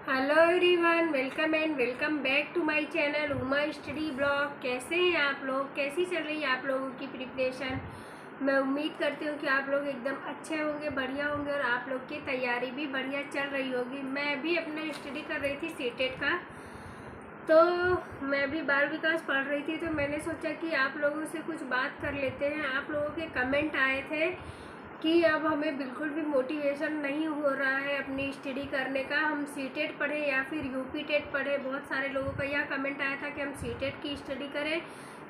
Hello everyone, welcome and welcome back to my channel Uma study blog. कैसे हैं आप लोग? कैसी चल रही है आप लोगों की प्रिपरेशन? मैं उम्मीद करती हूँ कि आप लोग एकदम अच्छे होंगे, बढ़िया होंगे और आप लोग की तैयारी भी बढ़िया चल रही होगी। मैं भी अपना स्टडी कर रही थी सीटेट का, तो मैं भी बाल विकास पढ़ रही थी, तो मैंने सोचा कि आप लोगों से कुछ बात कर लेते हैं। आप लोगों के कमेंट आए थे कि अब हमें बिल्कुल भी मोटिवेशन नहीं हो रहा है अपनी स्टडी करने का, हम सीटेट पढ़ें या फिर यूपी टेट पढ़ें। बहुत सारे लोगों का यह कमेंट आया था कि हम सीटेट की स्टडी करें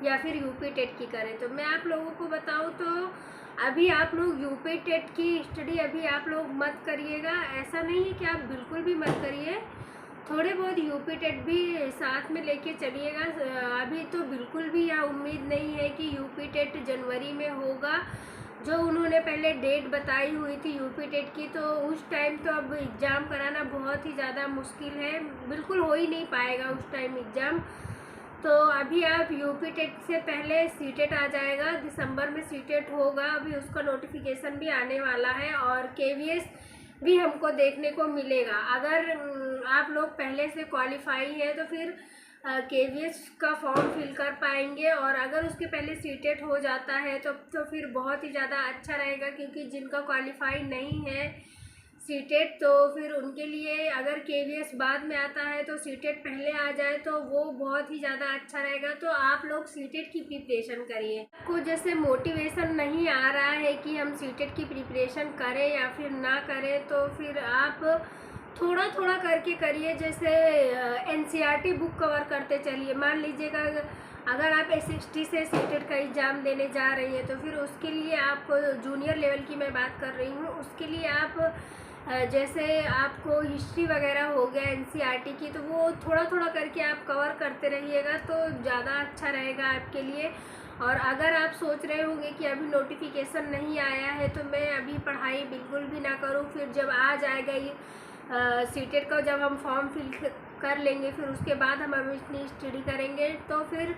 या फिर यूपी टेट की करें। तो मैं आप लोगों को बताऊं तो अभी आप लोग यूपी टेट की स्टडी अभी आप लोग मत करिएगा। ऐसा नहीं है कि आप बिल्कुल भी मत करिए, थोड़े बहुत यूपी टेट भी साथ में लेके चलिएगा। अभी तो बिल्कुल भी यह उम्मीद नहीं है कि यूपी टेट जनवरी में होगा, जो उन्होंने पहले डेट बताई हुई थी यूपी टेट की, तो उस टाइम तो अब एग्ज़ाम कराना बहुत ही ज़्यादा मुश्किल है, बिल्कुल हो ही नहीं पाएगा उस टाइम एग्ज़ाम। तो अभी आप यूपी टेट से पहले सीटेट आ जाएगा, दिसंबर में सीटेट होगा, अभी उसका नोटिफिकेशन भी आने वाला है और केवीएस भी हमको देखने को मिलेगा। अगर आप लोग पहले से क्वालिफाई है तो फिर केवीएस का फॉर्म फिल कर पाएंगे, और अगर उसके पहले सीटेट हो जाता है तो फिर बहुत ही ज़्यादा अच्छा रहेगा, क्योंकि जिनका क्वालिफाई नहीं है सीटेट, तो फिर उनके लिए अगर केवीएस बाद में आता है तो सीटेट पहले आ जाए तो वो बहुत ही ज़्यादा अच्छा रहेगा। तो आप लोग सीटेट की प्रिपरेशन करिए। आपको जैसे मोटिवेशन नहीं आ रहा है कि हम सीटेट की प्रिपरेशन करें या फिर ना करें, तो फिर आप थोड़ा थोड़ा करके करिए। जैसे एनसीईआरटी बुक कवर करते चलिए। मान लीजिएगा अगर आप एसएसटी से सीटेट का एग्ज़ाम देने जा रही हैं, तो फिर उसके लिए आप जूनियर लेवल की मैं बात कर रही हूँ, उसके लिए आप जैसे आपको हिस्ट्री वगैरह हो गया एनसीईआरटी की, तो वो थोड़ा थोड़ा करके आप कवर करते रहिएगा तो ज़्यादा अच्छा रहेगा आपके लिए। और अगर आप सोच रहे होंगे कि अभी नोटिफिकेशन नहीं आया है तो मैं अभी पढ़ाई बिल्कुल भी ना करूं, फिर जब आ जाएगा ये सीटेट का, जब हम फॉर्म फिल कर लेंगे फिर उसके बाद हम अपनी स्टडी करेंगे, तो फिर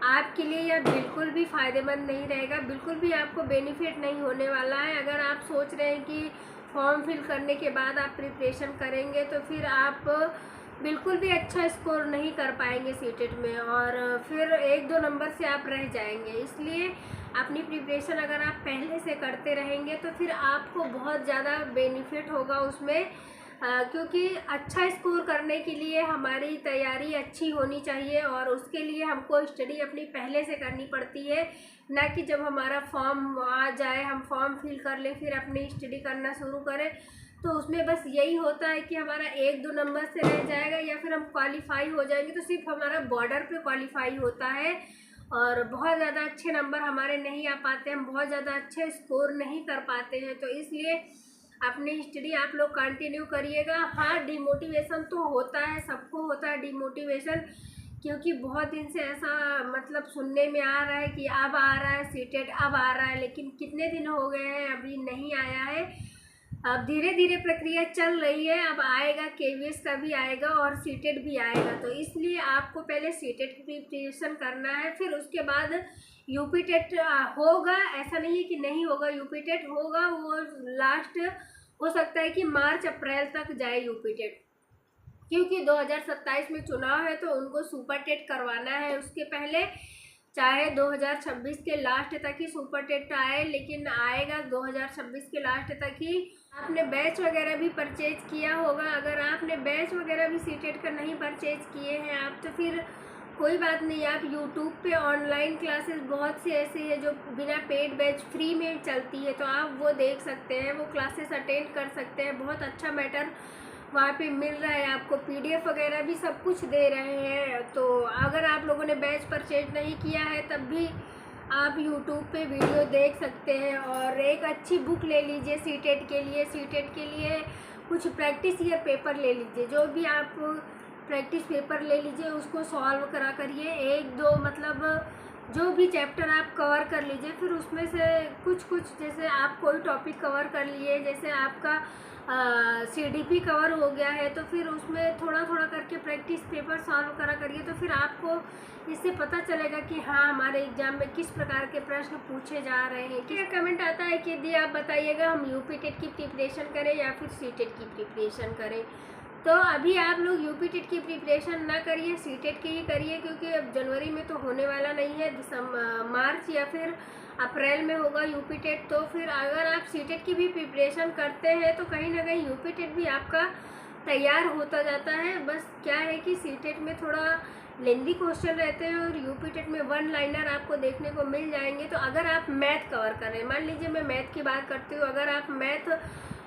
आपके लिए यह बिल्कुल भी फ़ायदेमंद नहीं रहेगा, बिल्कुल भी आपको बेनिफिट नहीं होने वाला है। अगर आप सोच रहे हैं कि फॉर्म फिल करने के बाद आप प्रिपरेशन करेंगे तो फिर आप बिल्कुल भी अच्छा स्कोर नहीं कर पाएंगे सीटेट में, और फिर 1-2 नंबर से आप रह जाएंगे। इसलिए अपनी प्रिपरेशन अगर आप पहले से करते रहेंगे तो फिर आपको बहुत ज़्यादा बेनिफिट होगा उसमें, क्योंकि अच्छा स्कोर करने के लिए हमारी तैयारी अच्छी होनी चाहिए, और उसके लिए हमको स्टडी अपनी पहले से करनी पड़ती है, ना कि जब हमारा फॉर्म आ जाए हम फॉर्म फिल कर लें फिर अपनी स्टडी करना शुरू करें। तो उसमें बस यही होता है कि हमारा 1-2 नंबर से रह जाएगा, या फिर हम क्वालिफाई हो जाएंगे तो सिर्फ हमारा बॉर्डर पे क्वालिफाई होता है, और बहुत ज़्यादा अच्छे नंबर हमारे नहीं आ पाते, हम बहुत ज़्यादा अच्छे स्कोर नहीं कर पाते हैं। तो इसलिए अपनी स्टडी आप लोग कंटिन्यू करिएगा। हाँ, डिमोटिवेशन तो होता है, सबको होता है डिमोटिवेशन, क्योंकि बहुत दिन से ऐसा मतलब सुनने में आ रहा है कि अब आ रहा है सीटेट, अब आ रहा है, लेकिन कितने दिन हो गए हैं अभी नहीं आया है। अब धीरे धीरे प्रक्रिया चल रही है, अब आएगा, केवीएस का भी आएगा और सीटेट भी आएगा। तो इसलिए आपको पहले सीटेट की प्रिपरेशन करना है, फिर उसके बाद यूपी टेट होगा। ऐसा नहीं है कि नहीं होगा, यूपी टेट होगा, वो लास्ट हो सकता है कि मार्च अप्रैल तक जाए यूपी टेट, क्योंकि 2027 में चुनाव है तो उनको सुपर टेट करवाना है। उसके पहले चाहे 2026 के लास्ट तक ही सुपर टेट आए, लेकिन आएगा 2026 के लास्ट तक ही। आपने बैच वगैरह भी परचेज किया होगा, अगर आपने बैच वगैरह भी सीटेट का नहीं परचेज किए हैं आप, तो फिर कोई बात नहीं, आप यूट्यूब पे ऑनलाइन क्लासेस बहुत सी ऐसी है जो बिना पेड बैच फ्री में चलती है, तो आप वो देख सकते हैं, वो क्लासेस अटेंड कर सकते हैं। बहुत अच्छा मैटर वहाँ पे मिल रहा है आपको, पीडीएफ वगैरह भी सब कुछ दे रहे हैं। तो अगर आप लोगों ने बैच परचेज नहीं किया है तब भी आप यूट्यूब पे वीडियो देख सकते हैं, और एक अच्छी बुक ले लीजिए सीटेट के लिए। सीटेट के लिए कुछ प्रैक्टिस ईयर पेपर ले लीजिए, जो भी आप प्रैक्टिस पेपर ले लीजिए, उसको सॉल्व करा करिए। 1-2 मतलब जो भी चैप्टर आप कवर कर लीजिए, फिर उसमें से कुछ कुछ, जैसे आप कोई टॉपिक कवर कर लिए, जैसे आपका सीडीपी कवर हो गया है, तो फिर उसमें थोड़ा थोड़ा करके प्रैक्टिस पेपर सॉल्व करा करिए, तो फिर आपको इससे पता चलेगा कि हाँ हमारे एग्जाम में किस प्रकार के प्रश्न पूछे जा रहे हैं। क्या कमेंट आता है कि दी आप बताइएगा हम यूपी टेट की प्रिपरेशन करें या फिर सीटेट की प्रिपरेशन करें। तो अभी आप लोग यूपी टेट की प्रिपरेशन ना करिए, सी टेट की ही करिए, क्योंकि अब जनवरी में तो होने वाला नहीं है, मार्च या फिर अप्रैल में होगा यूपी टेट। तो फिर अगर आप सी टेट की भी प्रिपरेशन करते हैं तो कहीं ना कहीं यूपी टेट भी आपका तैयार होता जाता है। बस क्या है कि सी टेट में थोड़ा लेंदी क्वेश्चन रहते हैं और यूपी टेट में वन लाइनर आपको देखने को मिल जाएंगे। तो अगर आप मैथ कवर कर रहे हैं, मान लीजिए मैं मैथ की बात करती हूँ, अगर आप मैथ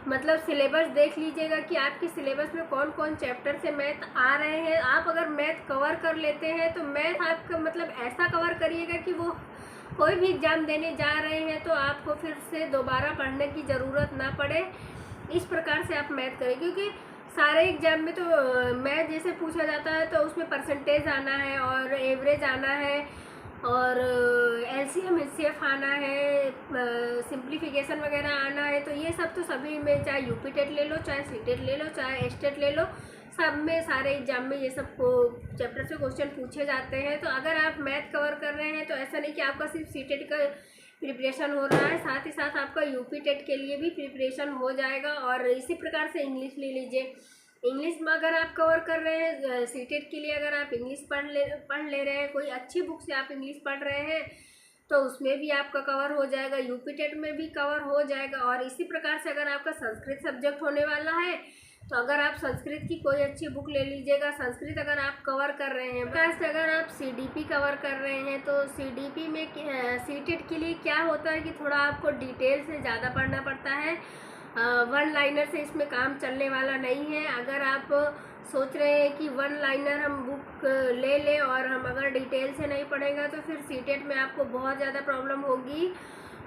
मतलब सिलेबस देख लीजिएगा कि आपके सिलेबस में कौन कौन चैप्टर से मैथ आ रहे हैं। आप अगर मैथ कवर कर लेते हैं तो मैथ आपका मतलब ऐसा कवर करिएगा कि वो कोई भी एग्ज़ाम देने जा रहे हैं तो आपको फिर से दोबारा पढ़ने की ज़रूरत ना पड़े। इस प्रकार से आप मैथ करें, क्योंकि सारे एग्ज़ाम में तो मैथ जैसे पूछा जाता है तो उसमें परसेंटेज आना है और एवरेज आना है और एलसीएम एचसीएफ आना है, सिंप्लीफिकेशन वगैरह आना है। तो ये सब तो सभी में, चाहे यूपी टेट ले लो, चाहे सी टेट ले लो, चाहे एस टेट ले लो, सब में सारे एग्जाम में ये सब को चैप्टर से क्वेश्चन पूछे जाते हैं। तो अगर आप मैथ कवर कर रहे हैं तो ऐसा नहीं कि आपका सिर्फ सी टेट का प्रिपरेशन हो रहा है, साथ ही साथ आपका यूपी टेट के लिए भी प्रिपरेशन हो जाएगा। और इसी प्रकार से इंग्लिश ले लीजिए, इंग्लिश में अगर आप कवर कर रहे हैं सी टेट के लिए, अगर आप इंग्लिश पढ़ ले रहे हैं, कोई अच्छी बुक से आप इंग्लिश पढ़ रहे हैं तो उसमें भी आपका कवर हो जाएगा, यूपी टेट में भी कवर हो जाएगा। और इसी प्रकार से अगर आपका संस्कृत सब्जेक्ट होने वाला है तो अगर आप संस्कृत की कोई अच्छी बुक ले लीजिएगा। संस्कृत अगर आप कवर कर रहे हैं, प्लस अगर आप सीडीपी कवर कर रहे हैं तो सीडीपी में सी टेट के लिए क्या होता है कि थोड़ा आपको डिटेल से ज़्यादा पढ़ना पड़ता है, वन लाइनर से इसमें काम चलने वाला नहीं है। अगर आप सोच रहे हैं कि वन लाइनर हम बुक ले लें और हम अगर डिटेल से नहीं पढ़ेंगे तो फिर सी टेट में आपको बहुत ज़्यादा प्रॉब्लम होगी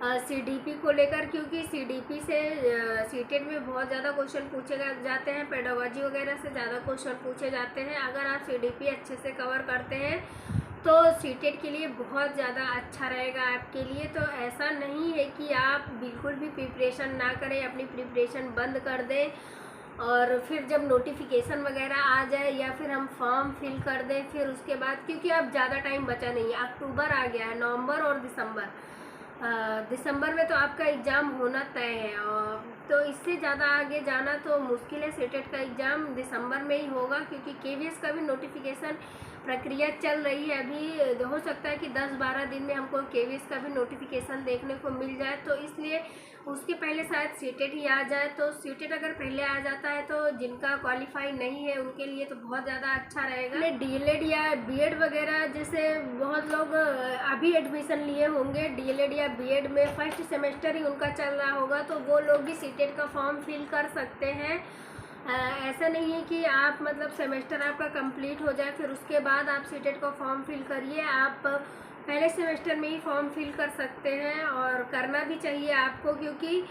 सीडीपी को लेकर, क्योंकि सीडीपी से सी टेट में बहुत ज़्यादा क्वेश्चन पूछे जाते हैं, पेडागोजी वगैरह से ज़्यादा क्वेश्चन पूछे जाते हैं। अगर आप सीडीपी अच्छे से कवर करते हैं तो सी टेट के लिए बहुत ज़्यादा अच्छा रहेगा आपके लिए। तो ऐसा नहीं है कि आप बिल्कुल भी प्रिपरेशन ना करें, अपनी प्रिपरेशन बंद कर दें और फिर जब नोटिफिकेशन वगैरह आ जाए या फिर हम फॉर्म फिल कर दें फिर उसके बाद, क्योंकि अब ज़्यादा टाइम बचा नहीं है, अक्टूबर आ गया है, नवंबर और दिसंबर में तो आपका एग्ज़ाम होना तय है। तो इससे ज़्यादा आगे जाना तो मुश्किल है। सी टेट का एग्ज़ाम दिसंबर में ही होगा, क्योंकि केवीएस का भी नोटिफिकेशन प्रक्रिया चल रही है। अभी हो सकता है कि 10-12 दिन में हमको केवीएस का भी नोटिफिकेशन देखने को मिल जाए, तो इसलिए उसके पहले शायद सी टेट ही आ जाए। तो सी टेट अगर पहले आ जाता है तो जिनका क्वालिफाई नहीं है उनके लिए तो बहुत ज़्यादा अच्छा रहेगा। डीएलएड या बीएड वगैरह जैसे बहुत लोग अभी एडमिशन लिए होंगे डीएलएड या बीएड में, फर्स्ट सेमेस्टर ही उनका चल रहा होगा, तो वो लोग भी सी टेट का फॉर्म फिल कर सकते हैं। ऐसा नहीं है कि आप मतलब सेमेस्टर आपका कंप्लीट हो जाए फिर उसके बाद आप सी टेट का फॉर्म फिल करिए। आप पहले सेमेस्टर में ही फॉर्म फिल कर सकते हैं और करना भी चाहिए आपको, क्योंकि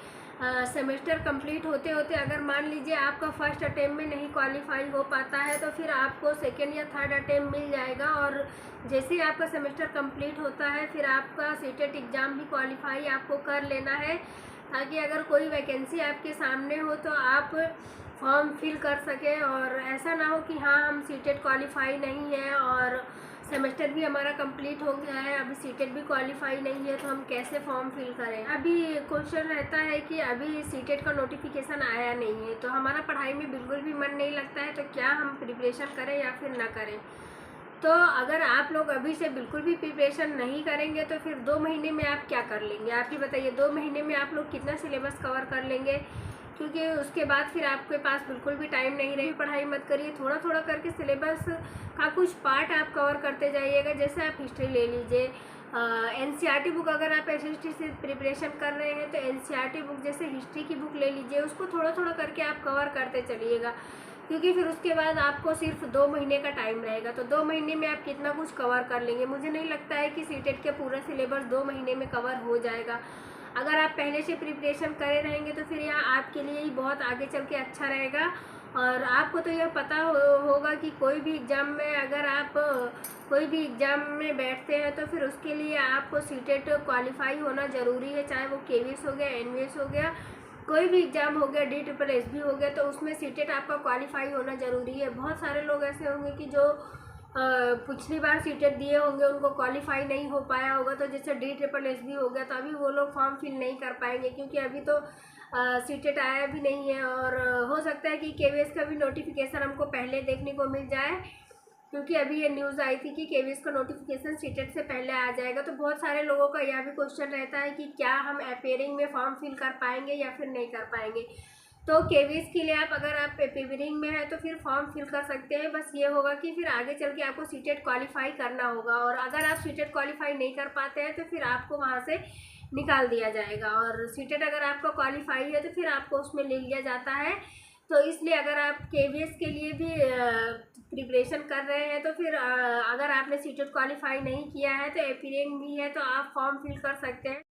सेमेस्टर कंप्लीट होते होते अगर मान लीजिए आपका फर्स्ट अटेम्प्ट में नहीं क्वालिफाई हो पाता है तो फिर आपको सेकेंड या थर्ड अटेम्प्ट मिल जाएगा। और जैसे ही आपका सेमेस्टर कंप्लीट होता है फिर आपका सी टेट एग्ज़ाम भी क्वालिफाई आपको कर लेना है, ताकि अगर कोई वैकेंसी आपके सामने हो तो आप फॉर्म फिल कर सकें। और ऐसा ना हो कि हाँ हम सी टेट क्वालिफाई नहीं है और सेमेस्टर भी हमारा कंप्लीट हो गया है, अभी सी टेट भी क्वालिफाई नहीं है तो हम कैसे फॉर्म फिल करें। अभी क्वेश्चन रहता है कि अभी सी टेट का नोटिफिकेशन आया नहीं है तो हमारा पढ़ाई में बिल्कुल भी मन नहीं लगता है, तो क्या हम प्रिपरेशन करें या फिर ना करें। तो अगर आप लोग अभी से बिल्कुल भी प्रिपरेशन नहीं करेंगे तो फिर 2 महीने में आप क्या कर लेंगे, आप ही बताइए। 2 महीने में आप लोग कितना सिलेबस कवर कर लेंगे, क्योंकि उसके बाद फिर आपके पास बिल्कुल भी टाइम नहीं रही। पढ़ाई मत करिए, थोड़ा थोड़ा करके सिलेबस का कुछ पार्ट आप कवर करते जाइएगा। जैसे आप हिस्ट्री ले लीजिए, एनसीईआरटी बुक अगर आप एसएसटी से प्रिपरेशन कर रहे हैं तो एनसीईआरटी बुक जैसे हिस्ट्री की बुक ले लीजिए, उसको थोड़ा थोड़ा करके आप कवर करते चलिएगा, क्योंकि फिर उसके बाद आपको सिर्फ 2 महीने का टाइम रहेगा। तो 2 महीने में आप कितना कुछ कवर कर लेंगे। मुझे नहीं लगता है कि सी टेट के पूरा सिलेबस 2 महीने में कवर हो जाएगा। अगर आप पहले से प्रिपरेशन करे रहेंगे तो फिर यह आपके लिए ही बहुत आगे चल के अच्छा रहेगा। और आपको तो यह पता होगा कि कोई भी एग्ज़ाम में अगर आप कोई भी एग्ज़ाम में बैठते हैं तो फिर उसके लिए आपको सी टेट क्वालिफाई होना ज़रूरी है, चाहे वो केवीएस हो गया, एनवीएस हो गया, कोई भी एग्ज़ाम हो गया, DSSB हो गया, तो उसमें सी टेट आपका क्वालिफाई होना ज़रूरी है। बहुत सारे लोग ऐसे होंगे कि जो पिछली बार सी टेट दिए होंगे उनको क्वालिफाई नहीं हो पाया होगा, तो जैसे DSSB हो गया तो अभी वो लोग फॉर्म फिल नहीं कर पाएंगे, क्योंकि अभी तो सीटेट आया भी नहीं है, और हो सकता है कि केवीएस का भी नोटिफिकेशन हमको पहले देखने को मिल जाए, क्योंकि अभी ये न्यूज़ आई थी कि केवीएस का नोटिफिकेशन सीटेट से पहले आ जाएगा। तो बहुत सारे लोगों का यह भी क्वेश्चन रहता है कि क्या हम अपेयरिंग में फॉर्म फिल कर पाएंगे या फिर नहीं कर पाएंगे। तो केवीएस के लिए अगर आप अपेयरिंग में है तो फिर फॉर्म फिल कर सकते हैं। बस ये होगा कि फिर आगे चल के आपको सीटेट क्वालिफाई करना होगा, और अगर आप सीटेट क्वालिफाई नहीं कर पाते हैं तो फिर आपको वहाँ से निकाल दिया जाएगा। और सीटेट अगर आपका क्वालिफाई है तो फिर आपको उसमें ले लिया जाता है। तो इसलिए अगर आप केवीएस के लिए भी प्रिपरेशन कर रहे हैं तो फिर अगर आपने सीटेट क्वालिफाई नहीं किया है तो अपेयरिंग भी है तो आप फॉर्म फिल कर सकते हैं।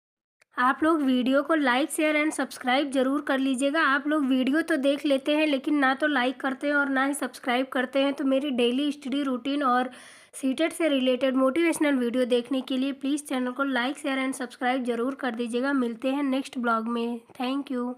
आप लोग वीडियो को लाइक शेयर एंड सब्सक्राइब जरूर कर लीजिएगा। आप लोग वीडियो तो देख लेते हैं लेकिन ना तो लाइक करते हैं और ना ही सब्सक्राइब करते हैं। तो मेरी डेली स्टडी रूटीन और सीटेट से रिलेटेड मोटिवेशनल वीडियो देखने के लिए प्लीज़ चैनल को लाइक शेयर एंड सब्सक्राइब जरूर कर दीजिएगा। मिलते हैं नेक्स्ट ब्लॉग में। Thank you.